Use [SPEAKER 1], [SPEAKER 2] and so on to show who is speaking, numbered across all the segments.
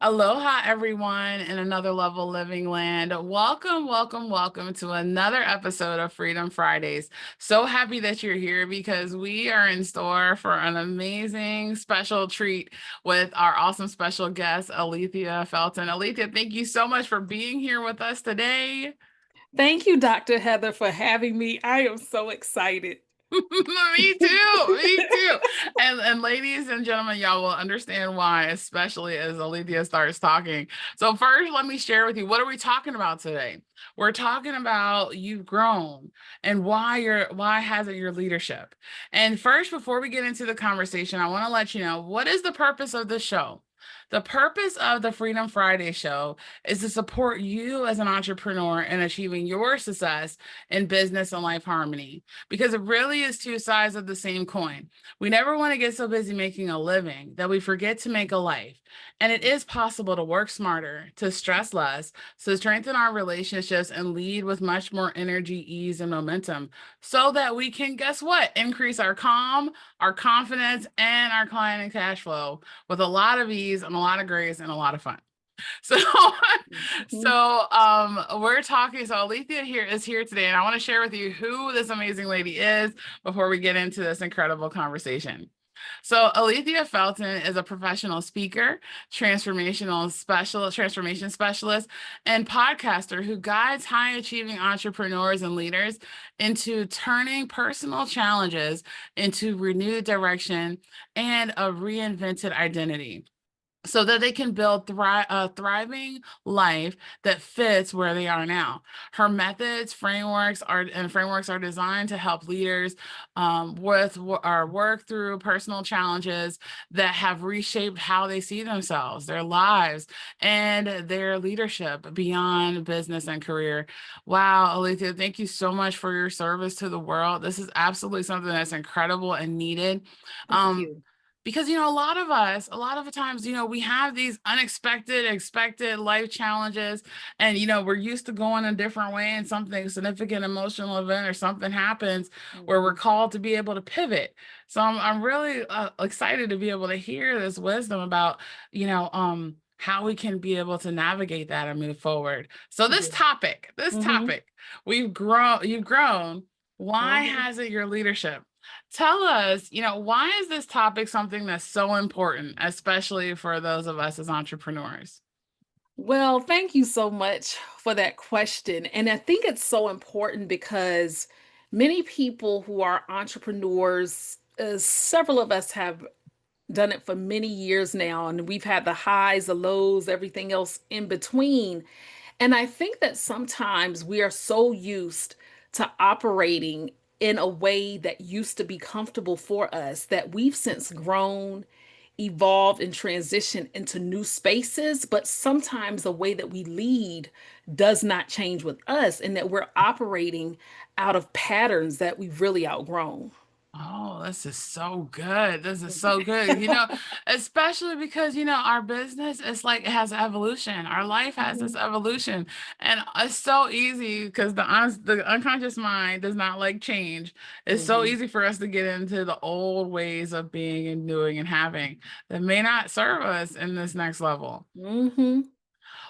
[SPEAKER 1] Aloha, everyone, in another level living land. Welcome, welcome, welcome to another episode of Freedom Fridays. So happy that you're here because we are in store for an amazing special treat with our awesome special guest, Alethea Felton. Alethea, thank you so much for being here with us today.
[SPEAKER 2] Thank you, Dr. Heather, for having me. I am so excited.
[SPEAKER 1] Me too. Me too. And ladies and gentlemen, y'all will understand why, especially as Alethea starts talking. So first, let me share with you, what are we talking about today? We're talking about you've grown and why hasn't your leadership? And first, before we get into the conversation, I want to let you know what is the purpose of the show. The purpose of the Freedom Friday show is to support you as an entrepreneur in achieving your success in business and life harmony because it really is two sides of the same coin. We never want to get so busy making a living that we forget to make a life. And it is possible to work smarter, to stress less, to strengthen our relationships and lead with much more energy, ease, and momentum so that we can, guess what, increase our calm, our confidence, and our client and cash flow with a lot of ease and a lot of grace and a lot of fun. So,
[SPEAKER 2] Mhm.
[SPEAKER 1] we're talking. So Alethea here is here today, and I want to share with you who this amazing lady is before we get into this incredible conversation. So Alethea Felton is a professional speaker, transformation specialist, and podcaster who guides high achieving entrepreneurs and leaders into turning personal challenges into renewed direction and a reinvented identity so that they can build a thriving life that fits where they are now. Her methods, frameworks are designed to help leaders or work through personal challenges that have reshaped how they see themselves, their lives, and their leadership beyond business and career. Wow, Alethea, thank you so much for your service to the world. This is absolutely something that's incredible and needed.
[SPEAKER 2] Thank
[SPEAKER 1] Um,
[SPEAKER 2] you.
[SPEAKER 1] because a lot of the times we have these unexpected expected life challenges, and we're used to going a different way, and something significant emotional event or something happens where we're
[SPEAKER 2] Mhm.
[SPEAKER 1] called to be able to pivot. So I'm really excited to be able to hear this wisdom about how we can be able to navigate that and move forward. So this
[SPEAKER 2] Yeah.
[SPEAKER 1] topic this
[SPEAKER 2] Mhm.
[SPEAKER 1] topic you've grown. Why
[SPEAKER 2] Mhm.
[SPEAKER 1] hasn't your leadership? Tell us, why is this topic something that's so important, especially for those of us as entrepreneurs?
[SPEAKER 2] Well, thank you so much for that question. And I think it's so important because many people who are entrepreneurs, several of us have done it for many years now, and we've had the highs, the lows, everything else in between. And I think that sometimes we are so used to operating in a way that used to be comfortable for us that we've since grown, evolved, and transitioned into new spaces. But sometimes the way that we lead does not change with us, and that we're operating out of patterns that we've really outgrown.
[SPEAKER 1] Oh, this is so good. This is so good. Especially because, our business is like it has evolution. Our life has this
[SPEAKER 2] Mhm.
[SPEAKER 1] evolution. And it's so easy because the unconscious mind does not like change. It's so
[SPEAKER 2] Mhm.
[SPEAKER 1] easy for us to get into the old ways of being and doing and having that may not serve us in this next level.
[SPEAKER 2] Mhm.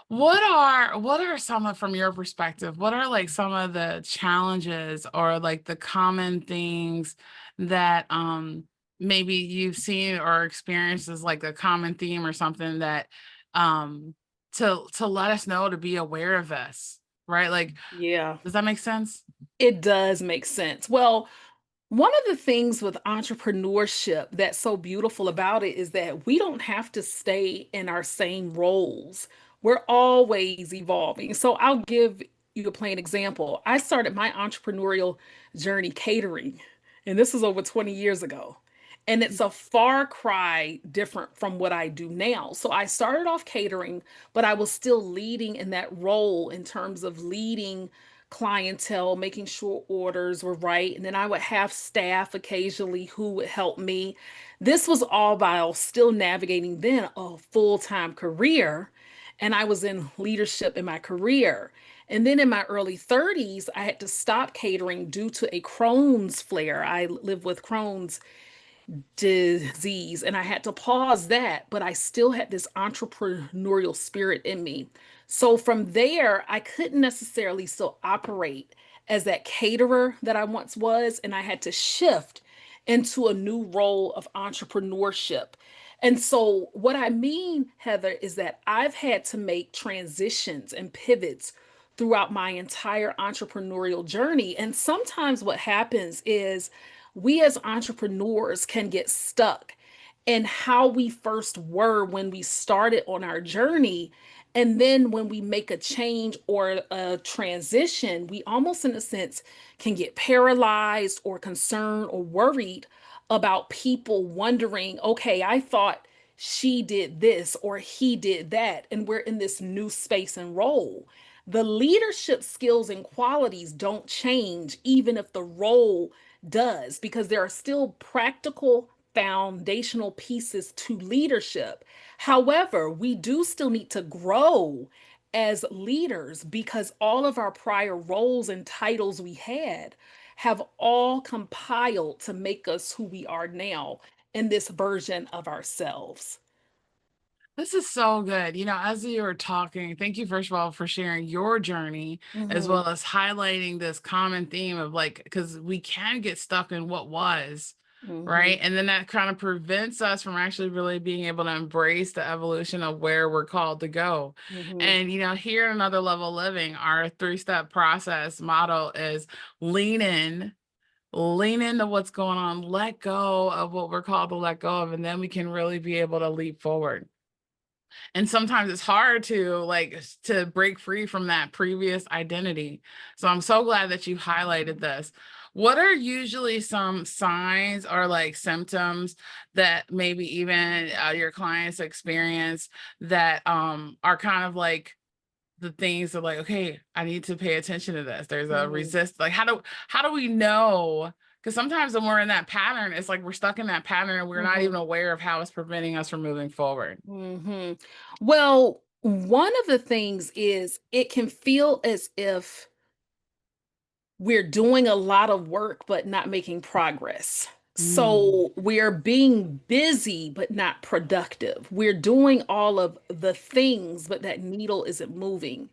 [SPEAKER 1] What are some of, from your perspective, what are like some of the challenges or like the common things that maybe you've seen or experienced as like a common theme or something that um to let us know to be aware of this, right? Like,
[SPEAKER 2] Yeah,
[SPEAKER 1] does that make sense?
[SPEAKER 2] it does make sense. Well, one of the things with entrepreneurship that's so beautiful about it is that we don't have to stay in our same roles. We're always evolving. So I'll give you a plain example. I started my entrepreneurial journey catering, and this was over 20 years ago. And it's a far cry different from what I do now. So I started off catering, but I was still leading in that role in terms of leading clientele, making sure orders were right. And then I would have staff occasionally who would help me. This was all while still navigating then a full time career. And I was in leadership in my career. And then in my early 30s, I had to stop catering due to a Crohn's flare. I live with Crohn's disease, and I had to pause that, but I still had this entrepreneurial spirit in me. So from there, I couldn't necessarily still operate as that caterer that I once was, and I had to shift into a new role of entrepreneurship. And so, what I mean, Heather, is that I've had to make transitions and pivots throughout my entire entrepreneurial journey. And sometimes what happens is we as entrepreneurs can get stuck in how we first were when we started on our journey. And then when we make a change or a transition, we almost, in a sense, can get paralyzed or concerned or worried about people wondering, okay, I thought she did this or he did that. And we're in this new space and role. The leadership skills and qualities don't change, even if the role does, because there are still practical foundational pieces to leadership. However, we do still need to grow as leaders because all of our prior roles and titles we had have all compiled to make us who we are now in this version of ourselves.
[SPEAKER 1] This is so good. As you were talking, thank you, first of all, for sharing your journey, as
[SPEAKER 2] Mhm,
[SPEAKER 1] well as highlighting this common theme of like, because we can get stuck in what was, right?
[SPEAKER 2] mhm,
[SPEAKER 1] And then that kind of prevents us from actually really being able to embrace the evolution of where we're called to go.
[SPEAKER 2] mhm,
[SPEAKER 1] And, here at Another Level Living, our 3-step process model is lean in. Lean into what's going on, let go of what we're called to let go of, and then we can really be able to leap forward. And sometimes it's hard to to break free from that previous identity. So I'm so glad that you highlighted this. What are usually some signs or like symptoms that maybe even your clients experience that are kind of like the things of like, okay, I need to pay attention to this. There's a
[SPEAKER 2] mhm,
[SPEAKER 1] resist. Like, how do we know? Because sometimes when we're in that pattern, it's like we're stuck in that pattern and we're not
[SPEAKER 2] mhm,
[SPEAKER 1] even aware of how it's preventing us from moving forward.
[SPEAKER 2] mhm. Well, one of the things is it can feel as if we're doing a lot of work but not making progress.
[SPEAKER 1] Mm.
[SPEAKER 2] So we're being busy but not productive. We're doing all of the things, but that needle isn't moving.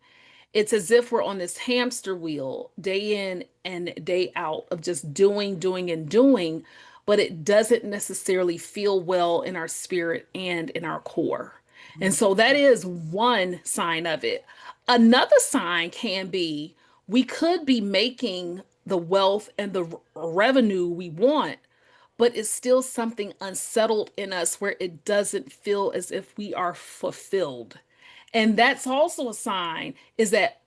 [SPEAKER 2] It's as if we're on this hamster wheel day in and day out of just doing, doing, and doing, but it doesn't necessarily feel well in our spirit and in our core. And so that is one sign of it. Another sign can be we could be making the wealth and the revenue we want, but it's still something unsettled in us where it doesn't feel as if we are fulfilled. And that's also a sign is that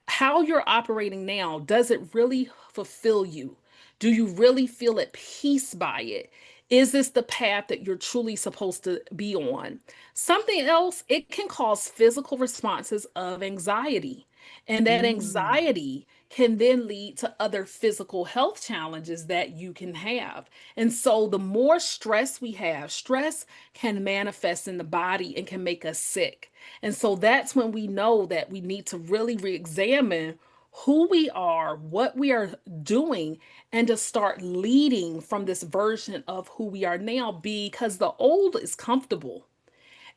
[SPEAKER 2] how you're operating now, does it really fulfill you? Do you really feel at peace by it? Is this the path that you're truly supposed to be on? Something else, it can cause physical responses of anxiety. And that
[SPEAKER 1] Mm.
[SPEAKER 2] anxiety can then lead to other physical health challenges that you can have. And so, the more stress we have, stress can manifest in the body and can make us sick. And so that's when we know that we need to really re examine who we are, what we are doing, and to start leading from this version of who we are now because the old is comfortable.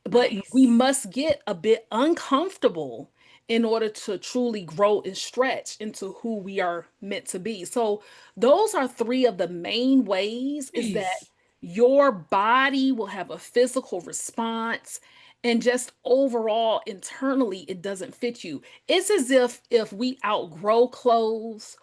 [SPEAKER 2] But we
[SPEAKER 1] Nice.
[SPEAKER 2] must get a bit uncomfortable in order to truly grow and stretch into who we are meant to be. So those are three of the main ways is that
[SPEAKER 1] Nice.
[SPEAKER 2] your body will have a physical response and just overall internally it doesn't fit you. It's as if we outgrow clothes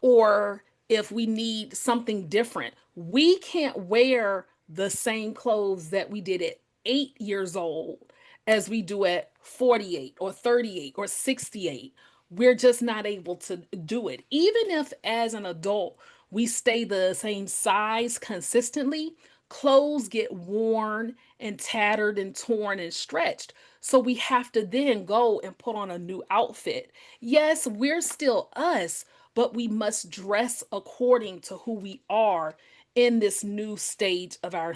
[SPEAKER 2] or if we need something different. We can't wear the same clothes that we did at 8 years old as we do at 48 or 38 or 68. We're just not able to do it. Even if as an adult we stay the same size consistently, clothes get worn and tattered and torn and stretched. So we have to then go and put on a new outfit. Yes, we're still us, but we must dress according to who we are in this new stage of our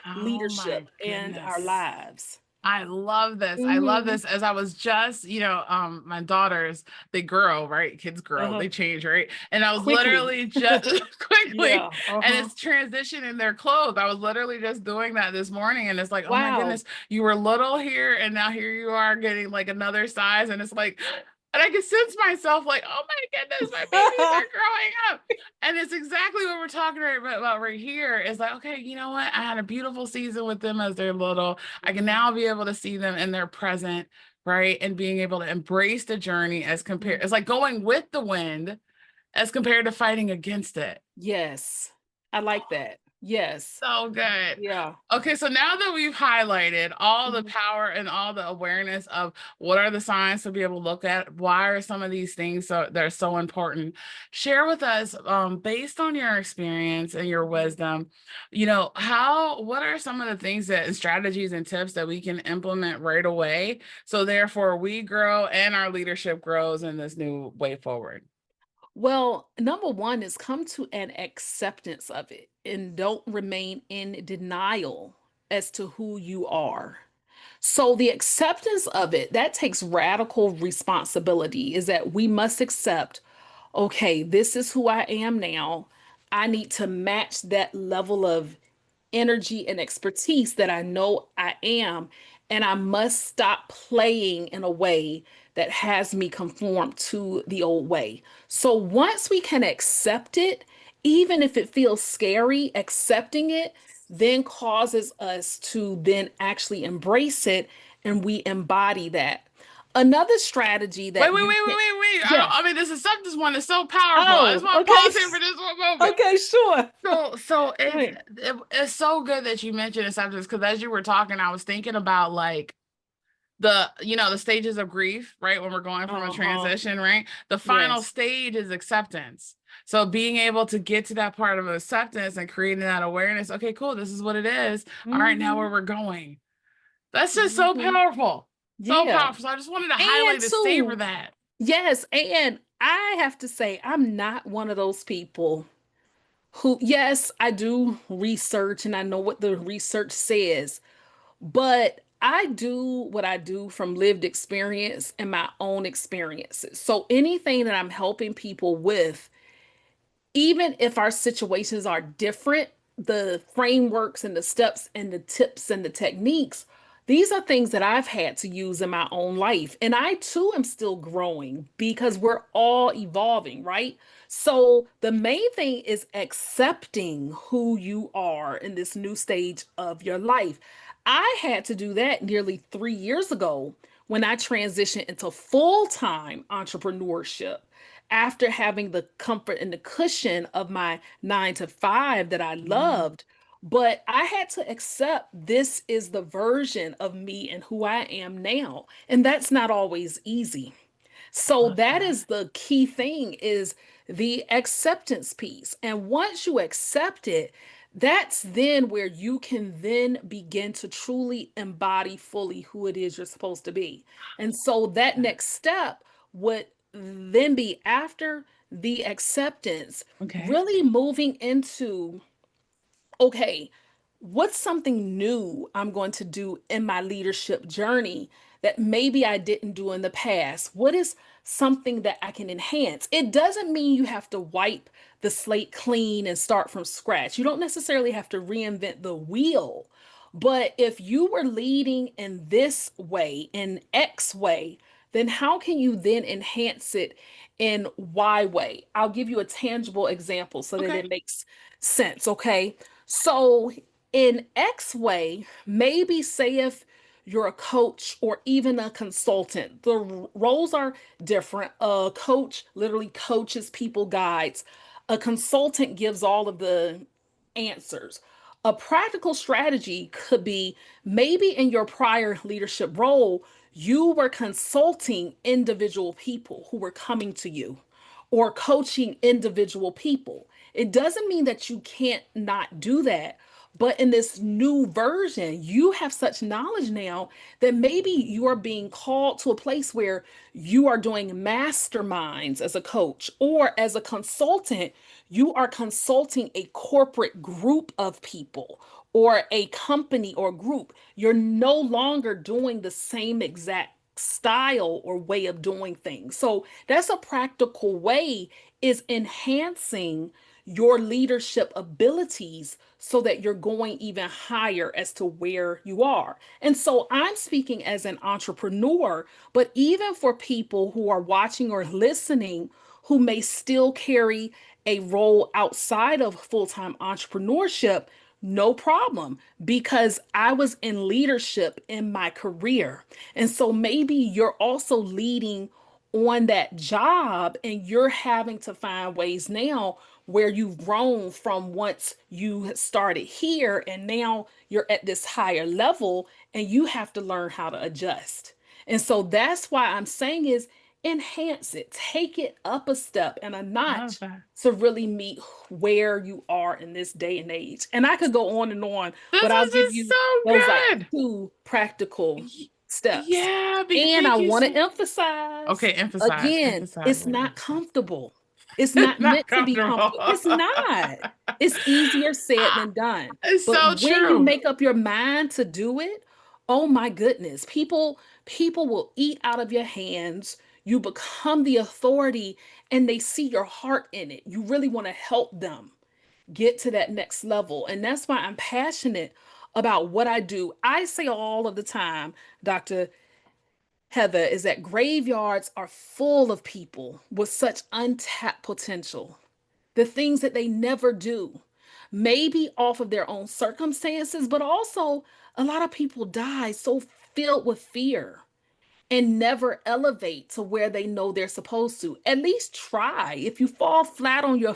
[SPEAKER 1] Oh my
[SPEAKER 2] leadership and our
[SPEAKER 1] goodness.
[SPEAKER 2] lives.
[SPEAKER 1] I love this. I love
[SPEAKER 2] Mhm.
[SPEAKER 1] this. As I was just, my daughters, they grow, right? Kids grow,
[SPEAKER 2] Uh-huh.
[SPEAKER 1] they change, right? And I was
[SPEAKER 2] Quickly.
[SPEAKER 1] literally just quickly,
[SPEAKER 2] Yeah,
[SPEAKER 1] and
[SPEAKER 2] uh-huh.
[SPEAKER 1] it's transitioning their clothes. I was literally just doing that this morning, and it's like, oh my
[SPEAKER 2] Wow.
[SPEAKER 1] goodness, you were little here, and now here you are getting like another size, and it's like, and I can sense myself like, oh my goodness, my babies are growing up. And it's exactly what we're talking about right here. Is like, okay, you know what? I had a beautiful season with them as they're little. I can
[SPEAKER 2] Mhm,
[SPEAKER 1] now be able to see them in their present, right? And being able to embrace the journey as compared, it's
[SPEAKER 2] mhm.
[SPEAKER 1] like going with the wind as compared to fighting against it.
[SPEAKER 2] Yes. I like that. Yes.
[SPEAKER 1] So good.
[SPEAKER 2] Yeah.
[SPEAKER 1] Okay, so now that we've highlighted all the
[SPEAKER 2] Mhm.
[SPEAKER 1] power and all the awareness of what are the signs to be able to look at, why are some of these things so they're so important, share with us, based on your experience and your
[SPEAKER 2] Mhm.
[SPEAKER 1] wisdom, what are some of the things that and strategies and tips that we can implement right away, so therefore we grow and our leadership grows in this new way forward.
[SPEAKER 2] Well, number one is come to an acceptance of it and don't remain in denial as to who you are. So the acceptance of it, that takes radical responsibility, is that we must accept, okay, this is who I am now. I need to match that level of energy and expertise that I know I am. And I must stop playing in a way that has me conform to the old way. So once we can accept it, even if it feels scary, accepting it then causes us to then actually embrace it and we embody that. Another strategy
[SPEAKER 1] Wait,
[SPEAKER 2] that
[SPEAKER 1] wait,
[SPEAKER 2] you
[SPEAKER 1] wait,
[SPEAKER 2] can,
[SPEAKER 1] wait, wait, wait. I don't.
[SPEAKER 2] yes.
[SPEAKER 1] I mean, this is this one is so powerful. I just
[SPEAKER 2] Oh,
[SPEAKER 1] want to
[SPEAKER 2] okay.
[SPEAKER 1] pause here for this one moment.
[SPEAKER 2] Okay, sure.
[SPEAKER 1] So
[SPEAKER 2] Go
[SPEAKER 1] it's
[SPEAKER 2] ahead.
[SPEAKER 1] it's so good that you mentioned acceptance, because as you were talking, I was thinking about like the stages of grief, right? When we're going from a
[SPEAKER 2] Uh-huh.
[SPEAKER 1] transition, right? The final
[SPEAKER 2] Yes.
[SPEAKER 1] stage is acceptance. So being able to get to that part of acceptance and creating that awareness, okay, cool, this is what it is. All right, now where
[SPEAKER 2] Mhm.
[SPEAKER 1] we're going. That's just so
[SPEAKER 2] Mhm.
[SPEAKER 1] powerful. So
[SPEAKER 2] Yeah.
[SPEAKER 1] powerful. So I just wanted to
[SPEAKER 2] And
[SPEAKER 1] highlight and savor
[SPEAKER 2] two,
[SPEAKER 1] that.
[SPEAKER 2] yes, and I have to say, I'm not one of those people who, yes, I do research and I know what the research says, but I do what I do from lived experience and my own experiences. So anything that I'm helping people with, even if our situations are different, the frameworks and the steps and the tips and the techniques, these are things that I've had to use in my own life. And I too am still growing because we're all evolving, right? So the main thing is accepting who you are in this new stage of your life. I had to do that nearly 3 years ago when I transitioned into full time entrepreneurship after having the comfort and the cushion of my 9 to 5 that I
[SPEAKER 1] Mhm.
[SPEAKER 2] loved. But I had to accept this is the version of me and who I am now. And that's not always easy. So
[SPEAKER 1] Love
[SPEAKER 2] that
[SPEAKER 1] that.
[SPEAKER 2] is the key thing is the acceptance piece. And once you accept it, that's then where you can then begin to truly embody fully who it is you're supposed to be. And so that next step would then be after the acceptance,
[SPEAKER 1] Okay.
[SPEAKER 2] really moving into okay, what's something new I'm going to do in my leadership journey that maybe I didn't do in the past? What is something that I can enhance? It doesn't mean you have to wipe the slate clean and start from scratch. You don't necessarily have to reinvent the wheel. But if you were leading in this way, in X way, then how can you then enhance it in Y way? I'll give you a tangible example so that
[SPEAKER 1] Okay.
[SPEAKER 2] it makes sense, okay? So, in X way, maybe say if you're a coach or even a consultant, the roles are different. A coach literally coaches people, guides. A consultant gives all of the answers. A practical strategy could be maybe in your prior leadership role, you were consulting individual people who were coming to you or coaching individual people. It doesn't mean that you can't not do that. But in this new version, you have such knowledge now that maybe you are being called to a place where you are doing masterminds as a coach or as a consultant, you are consulting a corporate group of people or a company or group, you're no longer doing the same exact style or way of doing things. So that's a practical way, is enhancing your leadership abilities so that you're going even higher as to where you are. And so I'm speaking as an entrepreneur, but even for people who are watching or listening who may still carry a role outside of full-time entrepreneurship, no problem, because I was in leadership in my career. And so maybe you're also leading on that job and you're having to find ways now where you've grown from once you started here and now you're at this higher level and you have to learn how to adjust. And so that's why I'm saying is enhance it, take it up a step and a
[SPEAKER 1] Love
[SPEAKER 2] notch
[SPEAKER 1] that.
[SPEAKER 2] to really meet where you are in this day and age. And I could go on,
[SPEAKER 1] This
[SPEAKER 2] but I'll
[SPEAKER 1] was
[SPEAKER 2] give
[SPEAKER 1] just
[SPEAKER 2] you
[SPEAKER 1] so
[SPEAKER 2] those like
[SPEAKER 1] good.
[SPEAKER 2] two practical
[SPEAKER 1] Y-
[SPEAKER 2] steps.
[SPEAKER 1] Yeah,
[SPEAKER 2] And I
[SPEAKER 1] thank you
[SPEAKER 2] want to
[SPEAKER 1] so.
[SPEAKER 2] emphasize
[SPEAKER 1] Okay, emphasize,
[SPEAKER 2] again,
[SPEAKER 1] emphasize,
[SPEAKER 2] it's
[SPEAKER 1] Lady,
[SPEAKER 2] not
[SPEAKER 1] emphasize.
[SPEAKER 2] comfortable. It's not
[SPEAKER 1] Not
[SPEAKER 2] meant to be
[SPEAKER 1] comfortable.
[SPEAKER 2] comfortable. It's not. It's easier said than done.
[SPEAKER 1] It's
[SPEAKER 2] But
[SPEAKER 1] so
[SPEAKER 2] when you
[SPEAKER 1] true.
[SPEAKER 2] make up your mind to do it, oh my goodness, people will eat out of your hands. You become the authority and they see your heart in it. You really want to help them get to that next level. And that's why I'm passionate about what I do. I say all of the time, Dr. Heather, is that graveyards are full of people with such untapped potential, the things that they never do, maybe off of their own circumstances, but also a lot of people die so filled with fear and never elevate to where they know they're supposed to. At least try. If you fall flat on your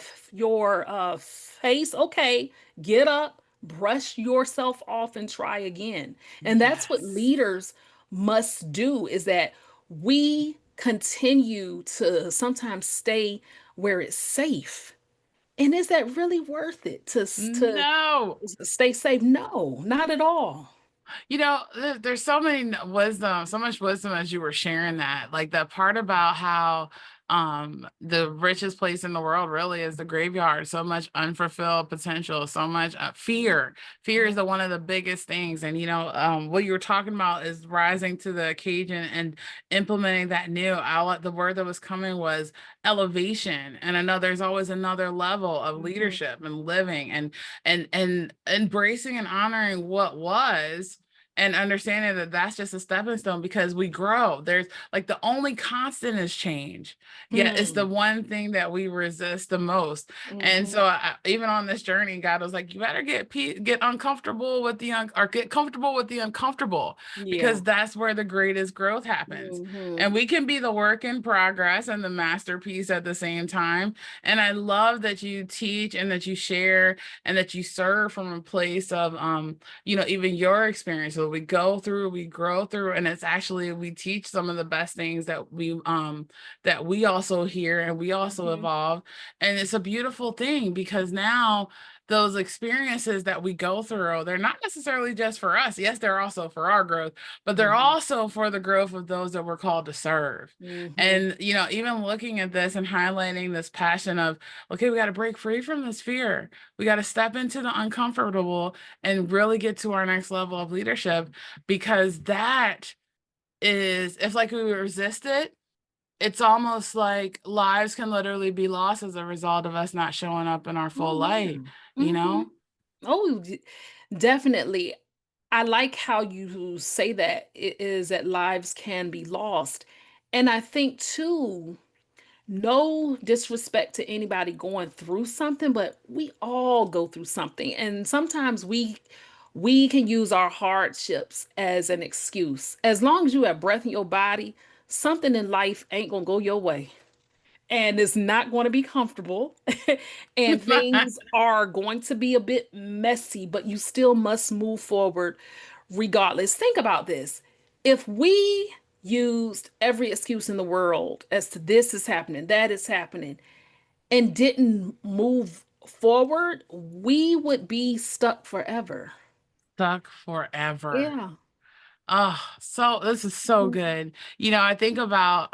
[SPEAKER 2] face, okay, get up, brush yourself off and try again. And that's what
[SPEAKER 1] Yes.
[SPEAKER 2] leaders must do, is that we continue to sometimes stay where it's safe. And is that really worth it to
[SPEAKER 1] No.
[SPEAKER 2] stay safe? No, not at all.
[SPEAKER 1] There's so many wisdom, so much wisdom as you were sharing that. Like that part about how the richest place in the world really is the graveyard. So much unfulfilled potential, so much fear. Fear is one of the biggest things. And what you were talking about is rising to the occasion and implementing that new. The word that was coming was elevation. And I know there's always another level of
[SPEAKER 2] Mhm.
[SPEAKER 1] leadership and living and embracing and honoring what was, and understanding that that's just a stepping stone because we grow. There's like the only constant is change. Yet it's the
[SPEAKER 2] Hmm.
[SPEAKER 1] one thing that we resist the most. And
[SPEAKER 2] Hmm.
[SPEAKER 1] so even on this journey, God was like, you better get uncomfortable with or get comfortable with the uncomfortable,
[SPEAKER 2] Yeah.
[SPEAKER 1] because that's where the greatest growth happens.
[SPEAKER 2] Hmm.
[SPEAKER 1] And we can be the work in progress and the masterpiece at the same time. And I love that you teach and that you share and that you serve from a place of even your experience. So we go through, we grow through, and it's actually we teach some of the best things that we also hear and we also
[SPEAKER 2] Hmm.
[SPEAKER 1] evolve. And it's a beautiful thing because now those experiences that we go through, they're not necessarily just for us. Yes, they're also for our growth, but they're
[SPEAKER 2] Hmm.
[SPEAKER 1] also for the growth of those that we're called to serve.
[SPEAKER 2] Hmm.
[SPEAKER 1] And even looking at this and highlighting this passion of, okay, we got to break free from this fear. We got to step into the uncomfortable and really get to our next level of leadership, because that is, if like we resist it, it's almost like lives can literally be lost as a result of us not showing up in our full
[SPEAKER 2] Oh
[SPEAKER 1] light,
[SPEAKER 2] yeah.
[SPEAKER 1] you
[SPEAKER 2] Hmm.
[SPEAKER 1] know?
[SPEAKER 2] Oh, definitely. I like how you say that it is that lives can be lost. And I think too, no disrespect to anybody going through something, but we all go through something. And sometimes we can use our hardships as an excuse. As long as you have breath in your body, something in life ain't gonna go your way. And it's not going to be comfortable. And things are going to be a bit messy, but you still must move forward regardless. Think about this. If we used every excuse in the world as to this is happening, that is happening, and didn't move forward, we would be stuck forever.
[SPEAKER 1] Stuck forever.
[SPEAKER 2] Yeah.
[SPEAKER 1] Oh, so this is so good. I think about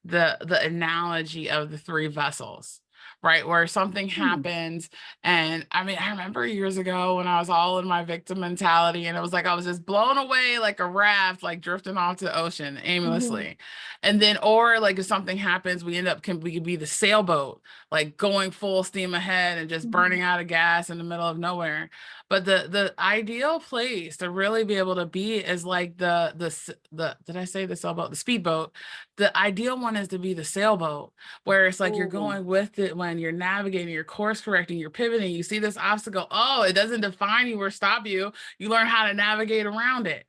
[SPEAKER 1] the analogy of the three vessels. right? Where something
[SPEAKER 2] Mm.
[SPEAKER 1] happens. And I mean, I remember years ago when I was all in my victim mentality and it was like I was just blown away like a raft, like drifting off to the ocean
[SPEAKER 2] Mhm.
[SPEAKER 1] aimlessly. And then, or like if something happens, we could be the sailboat, like going full steam ahead and just
[SPEAKER 2] Mhm.
[SPEAKER 1] burning out of gas in the middle of nowhere. But the ideal place to really be able to be is like the did I say the sailboat? The speedboat. The ideal one is to be the sailboat, where it's like you're
[SPEAKER 2] Ooh.
[SPEAKER 1] going with it when you're navigating, you're course correcting, you're pivoting, you see this obstacle. Oh, it doesn't define you or stop you. You learn how to navigate around it,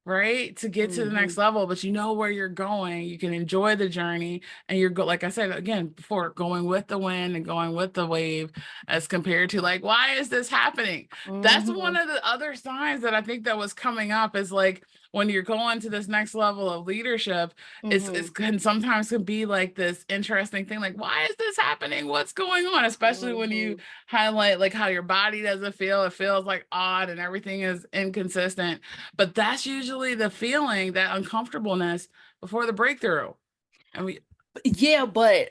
[SPEAKER 1] right? To get to the next
[SPEAKER 2] Mhm.
[SPEAKER 1] level, but you know where you're going. You can enjoy the journey and like I said again before, going with the wind and going with the wave as compared to like, why is this happening? That's one
[SPEAKER 2] Mhm.
[SPEAKER 1] of the other signs that I think that was coming up is like when you're going to this next level of leadership, it's
[SPEAKER 2] Mhm.
[SPEAKER 1] can sometimes can be like this interesting thing, like, why is this happening? What's going on? Especially when you
[SPEAKER 2] Mhm.
[SPEAKER 1] highlight like how your body doesn't feel, it feels like odd and everything is inconsistent, but that's usually the feeling, that uncomfortableness before the breakthrough. And we,
[SPEAKER 2] Yeah, but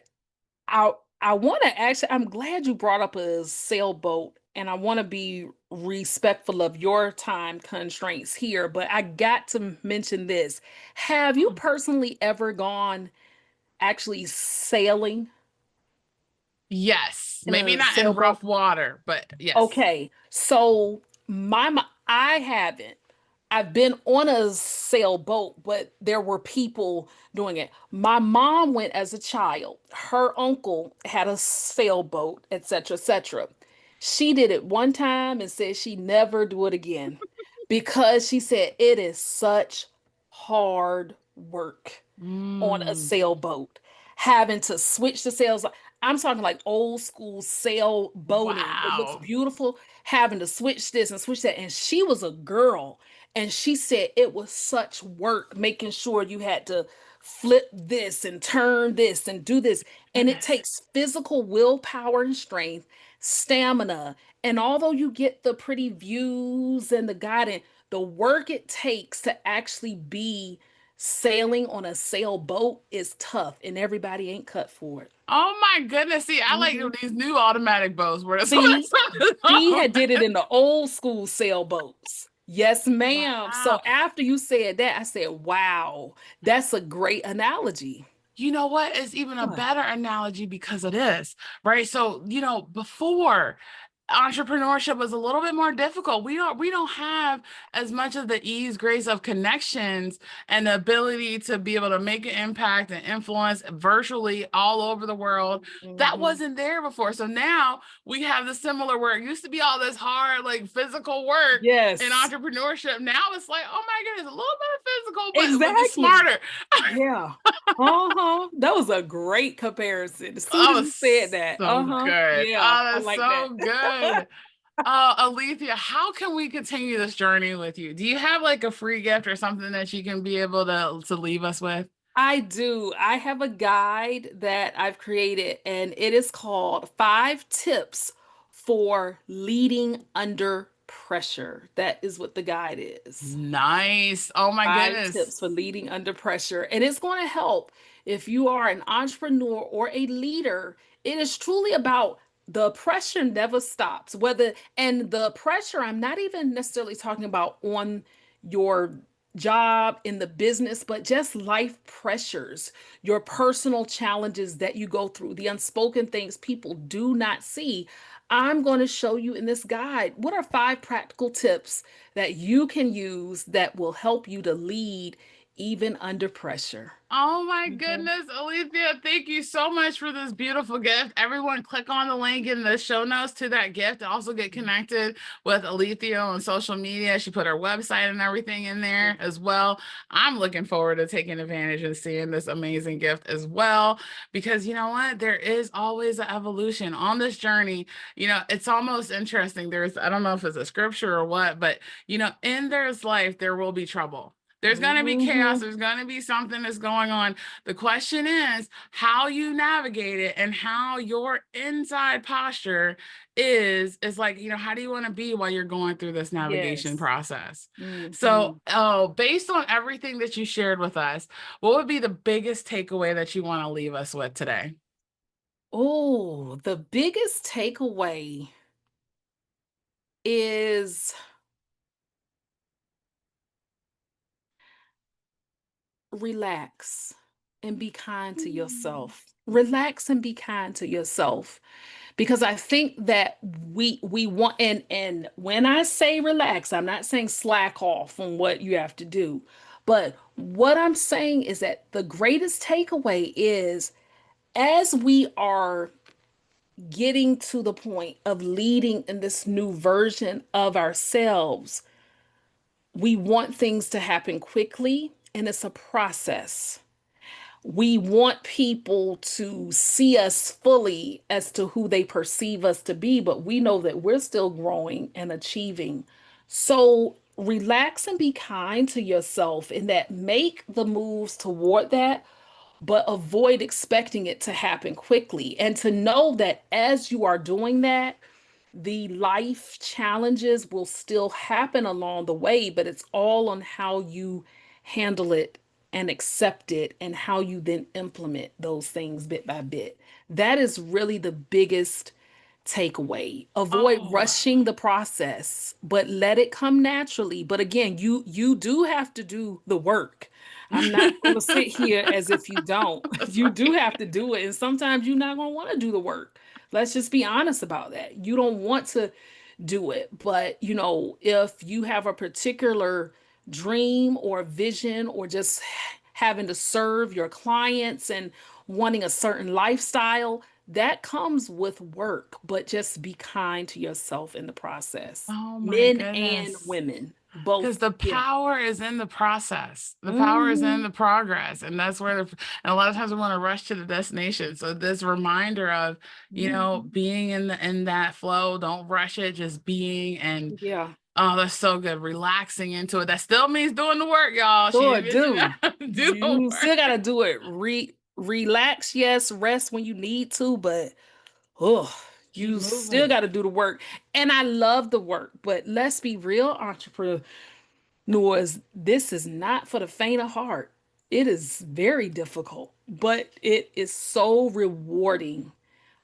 [SPEAKER 2] I I want to actually, I'm glad you brought up a sailboat, and I want to be respectful of your time constraints here, but I got to mention this. Have you
[SPEAKER 1] oh,
[SPEAKER 2] personally ever gone actually sailing
[SPEAKER 1] yes,
[SPEAKER 2] in
[SPEAKER 1] maybe
[SPEAKER 2] a
[SPEAKER 1] not in
[SPEAKER 2] sailboat?
[SPEAKER 1] rough water, but yes.
[SPEAKER 2] Okay, so I haven't. I've been on a sailboat, but there were people doing it. My mom went as a child. Her uncle had a sailboat, etc., etc. She did it one time and said she never do it again because she said it is such hard work on a
[SPEAKER 1] Mm,
[SPEAKER 2] sailboat, having to switch the sails. I'm talking like old school sailboating. It looks
[SPEAKER 1] wow.
[SPEAKER 2] beautiful, having to switch this and switch that. And she was a girl, and she said it was such work making sure you had to flip this and turn this and do this. And it
[SPEAKER 1] Goodness.
[SPEAKER 2] takes physical willpower and strength, stamina. And although you get the pretty views and the guidance, the work it takes to actually be sailing on a sailboat is tough, and everybody ain't cut for it.
[SPEAKER 1] Oh my goodness. See, I like
[SPEAKER 2] Mhm.
[SPEAKER 1] these new automatic boats where some of that
[SPEAKER 2] See,
[SPEAKER 1] stuff is
[SPEAKER 2] she had did it
[SPEAKER 1] automatic.
[SPEAKER 2] in the old school sailboats. Yes, ma'am.
[SPEAKER 1] Wow.
[SPEAKER 2] So after you said that, I said, wow, that's a great analogy.
[SPEAKER 1] You know what is even a
[SPEAKER 2] What?
[SPEAKER 1] better analogy because of this, right? So, before entrepreneurship was a little bit more difficult. We don't have as much of the ease, grace of connections and the ability to be able to make an impact and influence virtually all over the world. That
[SPEAKER 2] Hmm.
[SPEAKER 1] wasn't there before. So now we have the similar where it used to be all this hard, like physical work in
[SPEAKER 2] Yes,
[SPEAKER 1] entrepreneurship. Now it's like, oh my goodness, a little bit of physical, but it's
[SPEAKER 2] exactly.
[SPEAKER 1] smarter.
[SPEAKER 2] Yeah. Uh-huh. That was a great comparison. As soon
[SPEAKER 1] Oh,
[SPEAKER 2] as you said
[SPEAKER 1] it's
[SPEAKER 2] that,
[SPEAKER 1] so
[SPEAKER 2] uh-huh.
[SPEAKER 1] good.
[SPEAKER 2] Yeah,
[SPEAKER 1] Oh,
[SPEAKER 2] I
[SPEAKER 1] that's
[SPEAKER 2] like that.
[SPEAKER 1] so good. Alethea, how can we continue this journey with you? Do you have like a free gift or something that you can be able to leave us with?
[SPEAKER 2] I do. I have a guide that I've created, and it is called Five Tips for Leading Under Pressure. That is what the guide is.
[SPEAKER 1] Nice. Oh my
[SPEAKER 2] Five
[SPEAKER 1] goodness.
[SPEAKER 2] tips for leading under pressure. And it's going to help if you are an entrepreneur or a leader. It is truly about the pressure never stops. And the pressure, I'm not even necessarily talking about on your job in the business, but just life pressures, your personal challenges that you go through, the unspoken things people do not see. I'm going to show you in this guide what are five practical tips that you can use that will help you to lead even under pressure.
[SPEAKER 1] Oh my
[SPEAKER 2] Mhm.
[SPEAKER 1] goodness, Alethea, thank you so much for this beautiful gift. Everyone, click on the link in the show notes to that gift. Also, get connected with Alethea on social media. She put her website and everything in there as well. I'm looking forward to taking advantage and seeing this amazing gift as well, because you know what? There is always an evolution on this journey. It's almost interesting. I don't know if it's a scripture or what, but in there's life, there will be trouble. There's going to be chaos.
[SPEAKER 2] Mhm.
[SPEAKER 1] There's going to be something that's going on. The question is how you navigate it and how your inside posture is like, how do you want to be while you're going through this navigation
[SPEAKER 2] Yes.
[SPEAKER 1] process? So,
[SPEAKER 2] Mhm.
[SPEAKER 1] based on everything that you shared with us, what would be the biggest takeaway that you want to leave us with today?
[SPEAKER 2] Oh, the biggest takeaway is relax and be kind to
[SPEAKER 1] Mm.
[SPEAKER 2] yourself. Relax and be kind to yourself because I think that we want, and when I say relax, I'm not saying slack off on what you have to do. But what I'm saying is that the greatest takeaway is as we are getting to the point of leading in this new version of ourselves, we want things to happen quickly, and it's a process. We want people to see us fully as to who they perceive us to be, but we know that we're still growing and achieving. So relax and be kind to yourself in that make the moves toward that, but avoid expecting it to happen quickly. And to know that as you are doing that, the life challenges will still happen along the way, but it's all on how you handle it and accept it and how you then implement those things bit by bit. That is really the biggest takeaway. Avoid
[SPEAKER 1] Oh,
[SPEAKER 2] rushing the process, but let it come naturally. But again, you do have to do the work. I'm not going to sit here as if you don't.
[SPEAKER 1] that's
[SPEAKER 2] You do
[SPEAKER 1] right.
[SPEAKER 2] have to do it, and sometimes you're not going to want to do the work. Let's just be honest about that. You don't want to do it, but if you have a particular dream or vision or just having to serve your clients and wanting a certain lifestyle, that comes with work, but just be kind to yourself in the process.
[SPEAKER 1] Oh my
[SPEAKER 2] Men and
[SPEAKER 1] goodness.
[SPEAKER 2] women,
[SPEAKER 1] Because
[SPEAKER 2] both.
[SPEAKER 1] the
[SPEAKER 2] Yeah.
[SPEAKER 1] power is in the process. The power is in
[SPEAKER 2] Hmm.
[SPEAKER 1] the progress. And that's where and a lot of times we want to rush to the destination. So this reminder of,
[SPEAKER 2] Hmm.
[SPEAKER 1] being in that flow, don't rush it, just being. And
[SPEAKER 2] Yeah.
[SPEAKER 1] oh, that's so good. Relaxing into it. That still means doing the work, y'all. She
[SPEAKER 2] Sure
[SPEAKER 1] didn't mention
[SPEAKER 2] do.
[SPEAKER 1] that. Do the
[SPEAKER 2] You
[SPEAKER 1] work.
[SPEAKER 2] still got to do it. Relax, yes, rest when you need to, but oh,
[SPEAKER 1] Keep
[SPEAKER 2] you still
[SPEAKER 1] moving.
[SPEAKER 2] got to do the work. And I love the work, but let's be real, entrepreneurs, this is not for the faint of heart. It is very difficult, but it is so rewarding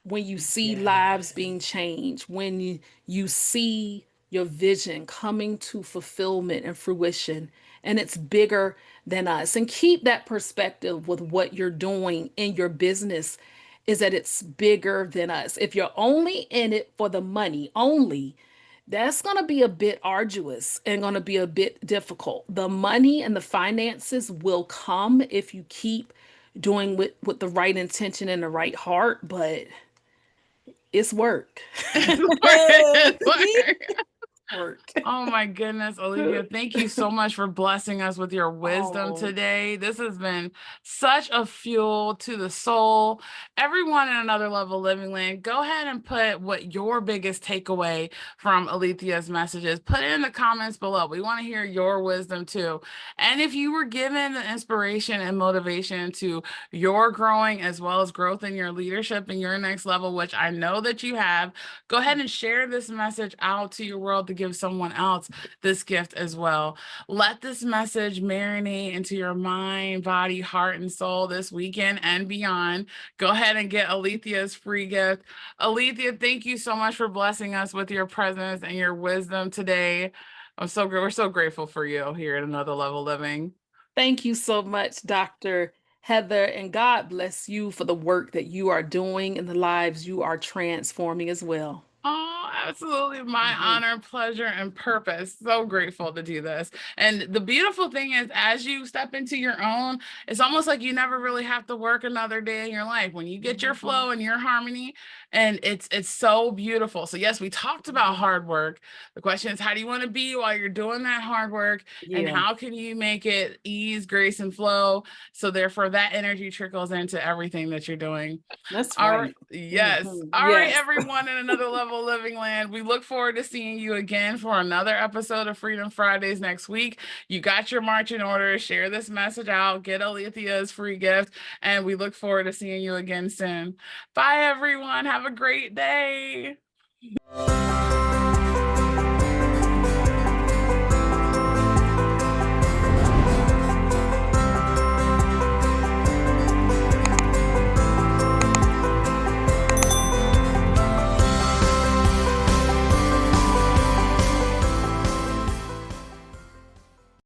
[SPEAKER 2] when you see lives
[SPEAKER 1] Yes.
[SPEAKER 2] being changed, when you see your vision coming to fulfillment and fruition, and it's bigger than us. And keep that perspective with what you're doing in your business is that it's bigger than us. If you're only in it for the money only, that's going to be a bit arduous and going to be a bit difficult. The money and the finances will come if you keep doing with the right intention and the right heart, but it's work.
[SPEAKER 1] It's work. It's work.
[SPEAKER 2] Work.
[SPEAKER 1] Oh my goodness, Alethea, thank you so much for blessing us with your wisdom
[SPEAKER 2] Oh,
[SPEAKER 1] today. This has been such a fuel to the soul. Everyone in Another Level Living Land, go ahead and put what your biggest takeaway from Alethea's message is. Put it in the comments below. We want to hear your wisdom too. And if you were given the inspiration and motivation to your growing as well as growth in your leadership and your next level, which I know that you have, go ahead and share this message out to your world to give someone else this gift as well. Let this message marinate into your mind, body, heart, and soul this weekend and beyond. Go ahead and get Alethea's free gift. Alethea, thank you so much for blessing us with your presence and your wisdom today. We're so grateful for you here at Another Level Living.
[SPEAKER 2] thank you so much, Dr. Heather, and God bless you for the work that you are doing and the lives you are transforming as well.
[SPEAKER 1] Oh, absolutely. My
[SPEAKER 2] Mhm.
[SPEAKER 1] honor, pleasure, and purpose. So grateful to do this. And the beautiful thing is, as you step into your own, it's almost like you never really have to work another day in your life when you get your
[SPEAKER 2] Mhm.
[SPEAKER 1] flow and your harmony. And it's so beautiful. So, yes, we talked about
[SPEAKER 2] Mhm.
[SPEAKER 1] hard work. The question is, how do you want to be while you're doing that hard work? And
[SPEAKER 2] Yeah,
[SPEAKER 1] how can you make it ease, grace, and flow? So, therefore, that energy trickles into everything that you're doing.
[SPEAKER 2] that's
[SPEAKER 1] All right.
[SPEAKER 2] right.
[SPEAKER 1] Yes.
[SPEAKER 2] Mhm.
[SPEAKER 1] All right,
[SPEAKER 2] Yes.
[SPEAKER 1] everyone in Another Level Living Land. We look forward to seeing you again for another episode of Freedom Fridays next week. You got your marching orders. Share this message out. Get Alethea's free gift. And we look forward to seeing you again soon. Bye, everyone. Have a great day.